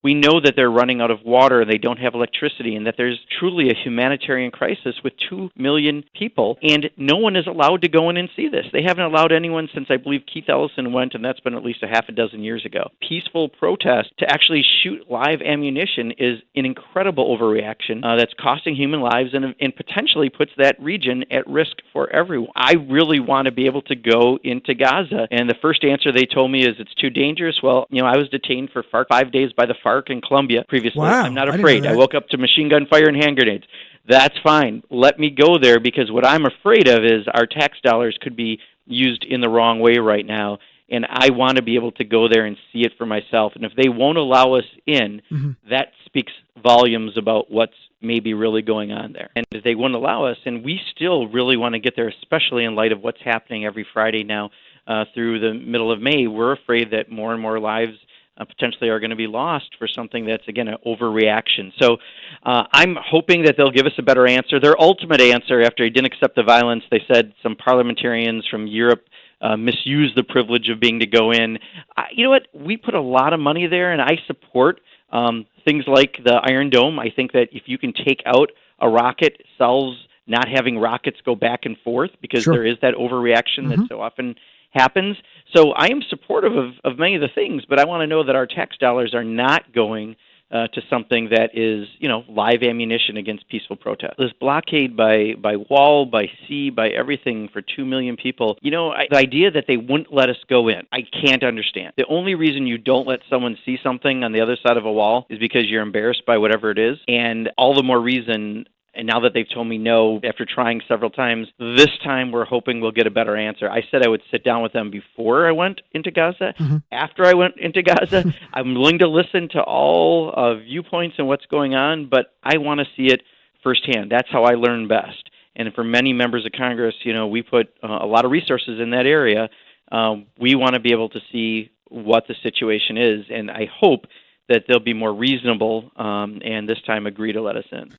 We know that they're running out of water, they don't have electricity, and that there's truly a humanitarian crisis with 2 million people, and no one is allowed to go in and see this. They haven't allowed anyone since, I believe, Keith Ellison went, and that's been at least a half a dozen years ago. Peaceful protest to actually shoot live ammunition is an incredible overreaction that's costing human lives and potentially puts that region at risk for everyone. I really want to be able to go into Gaza, and the first answer they told me is it's too dangerous. Well, I was detained for 5 days by the FARC in Colombia previously. Wow, I'm not afraid. I woke up to machine gun fire and hand grenades. That's fine. Let me go there, because what I'm afraid of is our tax dollars could be used in the wrong way right now, and I want to be able to go there and see it for myself. And if they won't allow us in, that speaks volumes about what's maybe really going on there. And if they won't allow us, and we still really want to get there, especially in light of what's happening every Friday now through the middle of May, we're afraid that more and more lives potentially are going to be lost for something that's, again, an overreaction. So I'm hoping that they'll give us a better answer. Their ultimate answer, after he didn't accept the violence, they said some parliamentarians from Europe misused the privilege of being to go in. You know what? We put a lot of money there, and I support things like the Iron Dome. I think that if you can take out a rocket, solves not having rockets go back and forth, because there is that overreaction that so often happens. So I am supportive of many of the things, but I want to know that our tax dollars are not going to something that is, live ammunition against peaceful protest. This blockade by wall, by sea, by everything for 2 million people, the idea that they wouldn't let us go in, I can't understand. The only reason you don't let someone see something on the other side of a wall is because you're embarrassed by whatever it is, and all the more reason. And now that they've told me no, after trying several times, this time we're hoping we'll get a better answer. I said I would sit down with them before I went into Gaza. After I went into Gaza, I'm willing to listen to all viewpoints and what's going on, but I want to see it firsthand. That's how I learn best. And for many members of Congress, we put a lot of resources in that area. We want to be able to see what the situation is, and I hope that they'll be more reasonable and this time agree to let us in.